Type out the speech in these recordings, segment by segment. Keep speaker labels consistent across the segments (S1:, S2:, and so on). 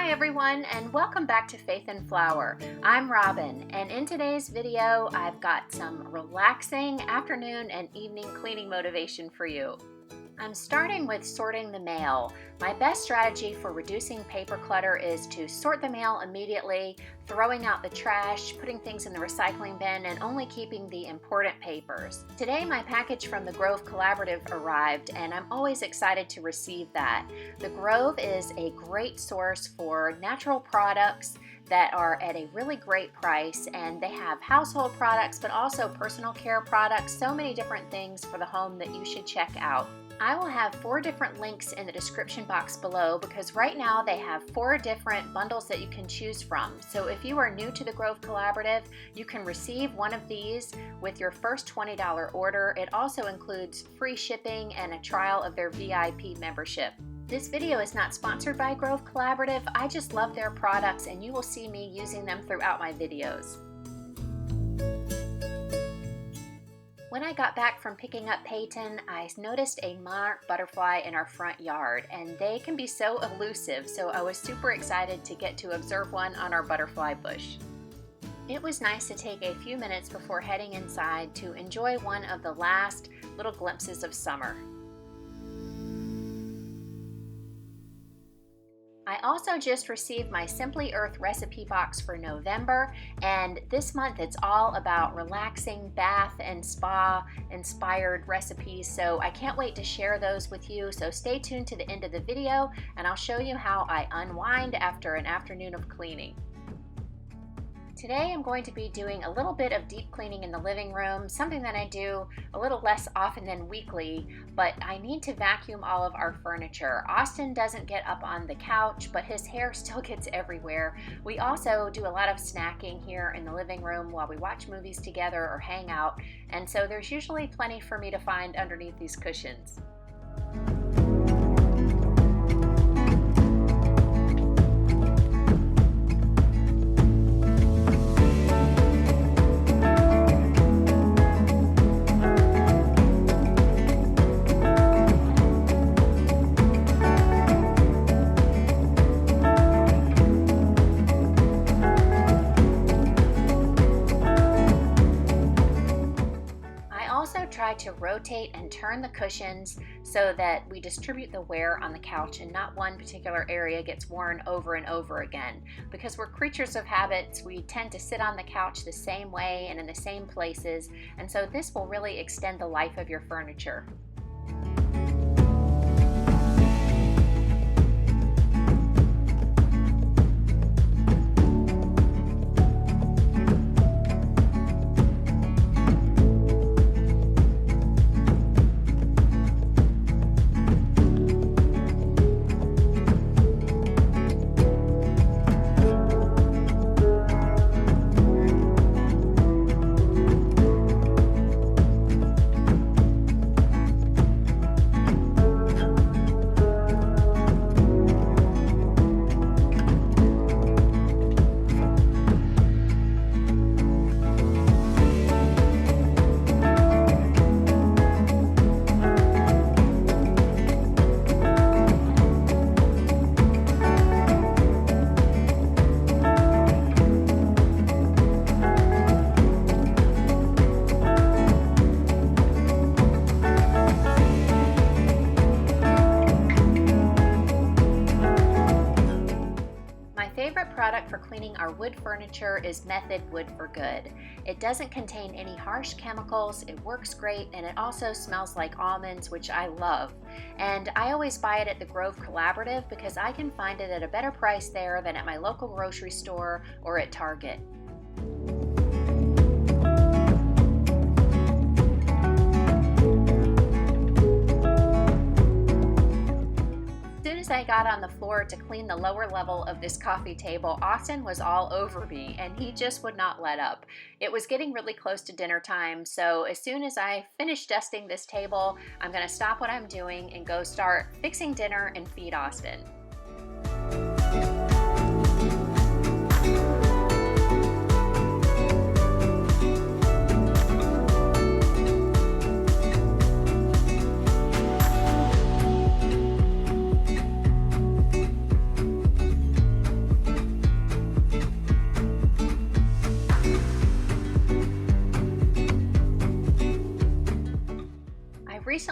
S1: Hi everyone, and welcome back to Faith and Flour. I'm Robin, and in today's video I've got some relaxing afternoon and evening cleaning motivation for you. I'm starting with sorting the mail. My best strategy for reducing paper clutter is to sort the mail immediately, throwing out the trash, putting things in the recycling bin, and only keeping the important papers. Today my package from the Grove Collaborative arrived, and I'm always excited to receive that. The Grove is a great source for natural products that are at a really great price, and they have household products but also personal care products, so many different things for the home that you should check out. I will have 4 different links in the description box below because right now they have 4 different bundles that you can choose from. So if you are new to the Grove Collaborative, you can receive one of these with your first $20 order. It also includes free shipping and a trial of their VIP membership. This video is not sponsored by Grove Collaborative. I just love their products, and you will see me using them throughout my videos. When I got back from picking up Peyton, I noticed a monarch butterfly in our front yard, and they can be so elusive, so I was super excited to get to observe one on our butterfly bush. It was nice to take a few minutes before heading inside to enjoy one of the last little glimpses of summer. I also just received my Simply Earth recipe box for November, and this month it's all about relaxing bath and spa inspired recipes, so I can't wait to share those with you. So stay tuned to the end of the video and I'll show you how I unwind after an afternoon of cleaning. Today I'm going to be doing a little bit of deep cleaning in the living room, something that I do a little less often than weekly, but I need to vacuum all of our furniture. Austin doesn't get up on the couch, but his hair still gets everywhere. We also do a lot of snacking here in the living room while we watch movies together or hang out, and so there's usually plenty for me to find underneath these cushions. Try to rotate and turn the cushions so that we distribute the wear on the couch and not one particular area gets worn over and over again. Because we're creatures of habits, we tend to sit on the couch the same way and in the same places, and so this will really extend the life of your furniture. Product for cleaning our wood furniture is Method Wood for Good. It doesn't contain any harsh chemicals, it works great, and it also smells like almonds, which I love. And I always buy it at the Grove Collaborative because I can find it at a better price there than at my local grocery store or at Target. As I got on the floor to clean the lower level of this coffee table, Austin was all over me and he just would not let up. It was getting really close to dinner time, so as soon as I finish dusting this table, I'm going to stop what I'm doing and go start fixing dinner and feed Austin.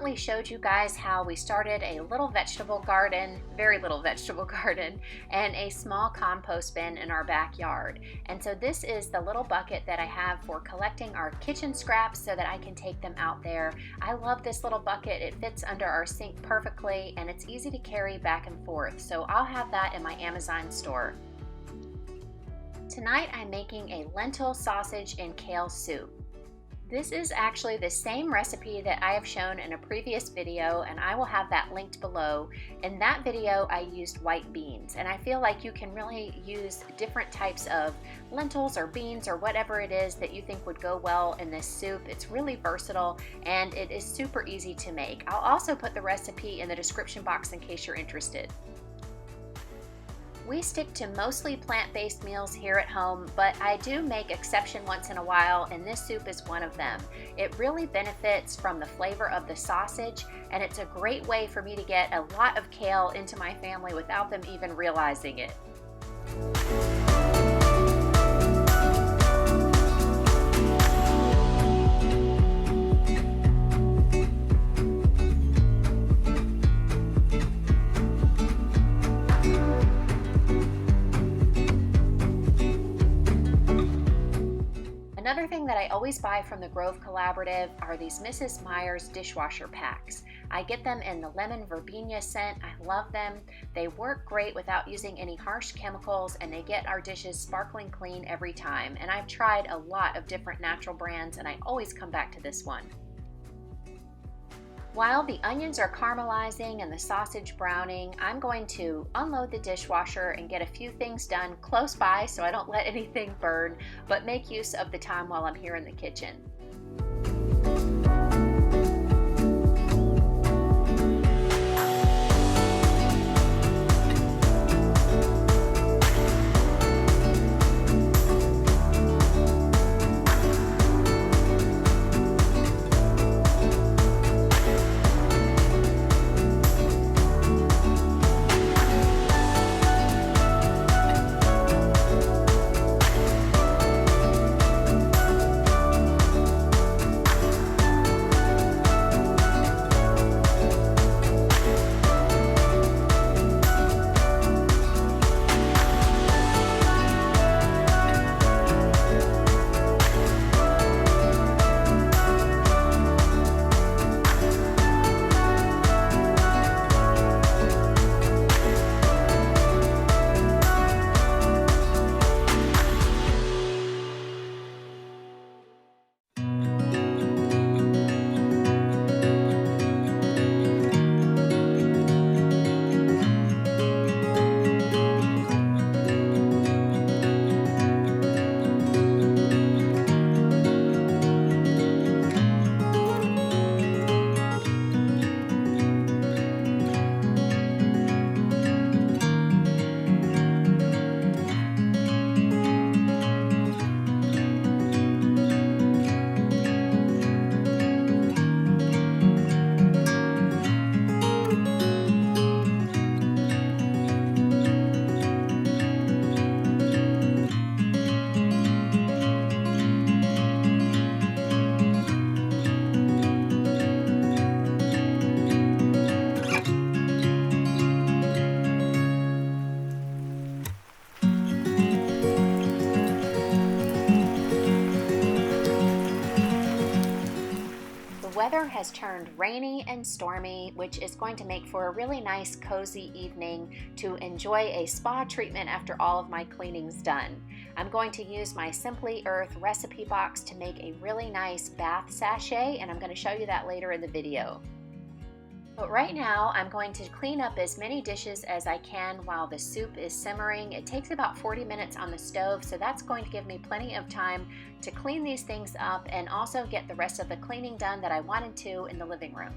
S1: recently showed you guys how we started a little vegetable garden, very little vegetable garden, and a small compost bin in our backyard. And so this is the little bucket that I have for collecting our kitchen scraps so that I can take them out there. I love this little bucket. It fits under our sink perfectly and it's easy to carry back and forth. So I'll have that in my Amazon store. Tonight I'm making a lentil sausage and kale soup. This is actually the same recipe that I have shown in a previous video, and I will have that linked below. In that video I used white beans, and I feel like you can really use different types of lentils or beans or whatever it is that you think would go well in this soup. It's really versatile and it is super easy to make. I'll also put the recipe in the description box in case you're interested. We stick to mostly plant-based meals here at home, but I do make exception once in a while, and this soup is one of them. It really benefits from the flavor of the sausage, and it's a great way for me to get a lot of kale into my family without them even realizing it. Another thing that I always buy from the Grove Collaborative are these Mrs. Meyer's dishwasher packs. I get them in the lemon verbena scent. I love them. They work great without using any harsh chemicals, and they get our dishes sparkling clean every time. And I've tried a lot of different natural brands and I always come back to this one. While the onions are caramelizing and the sausage browning, I'm going to unload the dishwasher and get a few things done close by so I don't let anything burn, but make use of the time while I'm here in the kitchen. Weather has turned rainy and stormy, which is going to make for a really nice cozy evening to enjoy a spa treatment after all of my cleaning's done. I'm going to use my Simply Earth recipe box to make a really nice bath sachet, and I'm going to show you that later in the video. But right now I'm going to clean up as many dishes as I can while the soup is simmering. It takes about 40 minutes on the stove, so that's going to give me plenty of time to clean these things up and also get the rest of the cleaning done that I wanted to in the living room.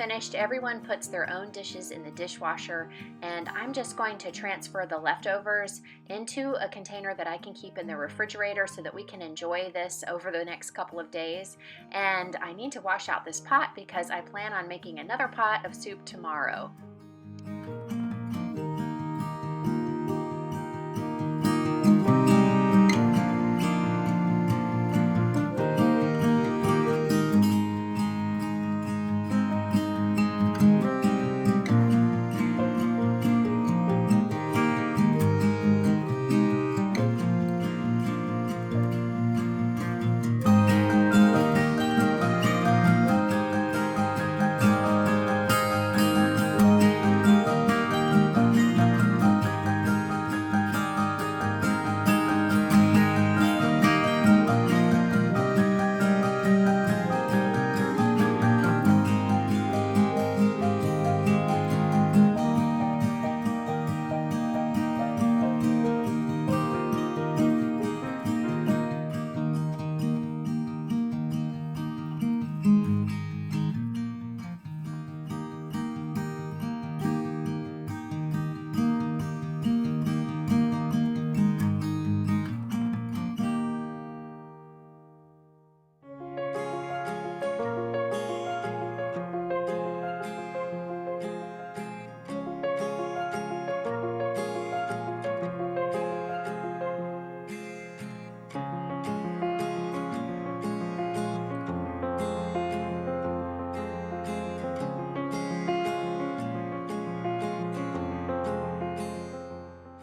S1: finished, everyone puts their own dishes in the dishwasher, and I'm just going to transfer the leftovers into a container that I can keep in the refrigerator so that we can enjoy this over the next couple of days. And I need to wash out this pot because I plan on making another pot of soup tomorrow.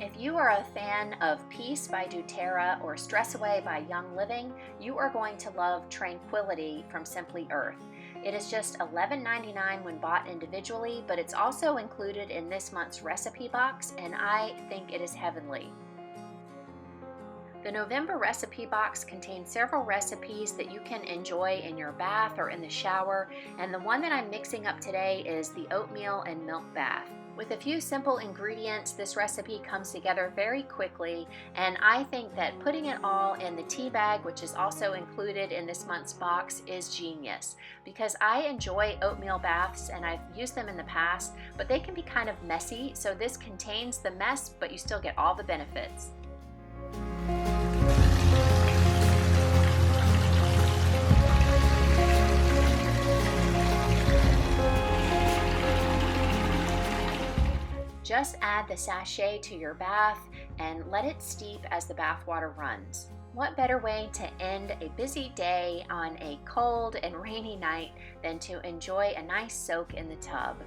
S1: If you are a fan of Peace by doTERRA or Stress Away by Young Living, you are going to love Tranquility from Simply Earth. It is just $11.99 when bought individually, but it's also included in this month's recipe box, and I think it is heavenly. The November recipe box contains several recipes that you can enjoy in your bath or in the shower, and the one that I'm mixing up today is the oatmeal and milk bath. With a few simple ingredients, this recipe comes together very quickly, and I think that putting it all in the tea bag, which is also included in this month's box, is genius, because I enjoy oatmeal baths and I've used them in the past, but they can be kind of messy, so this contains the mess, but you still get all the benefits. Just add the sachet to your bath and let it steep as the bath water runs. What better way to end a busy day on a cold and rainy night than to enjoy a nice soak in the tub?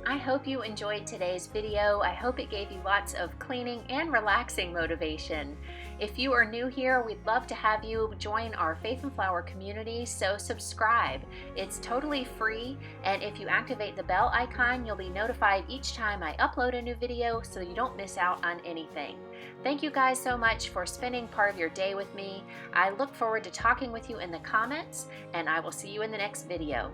S1: I hope you enjoyed today's video. I hope it gave you lots of cleaning and relaxing motivation. If you are new here, we'd love to have you join our Faith and Flour community, so subscribe. It's totally free, and if you activate the bell icon, you'll be notified each time I upload a new video so you don't miss out on anything. Thank you guys so much for spending part of your day with me. I look forward to talking with you in the comments, and I will see you in the next video.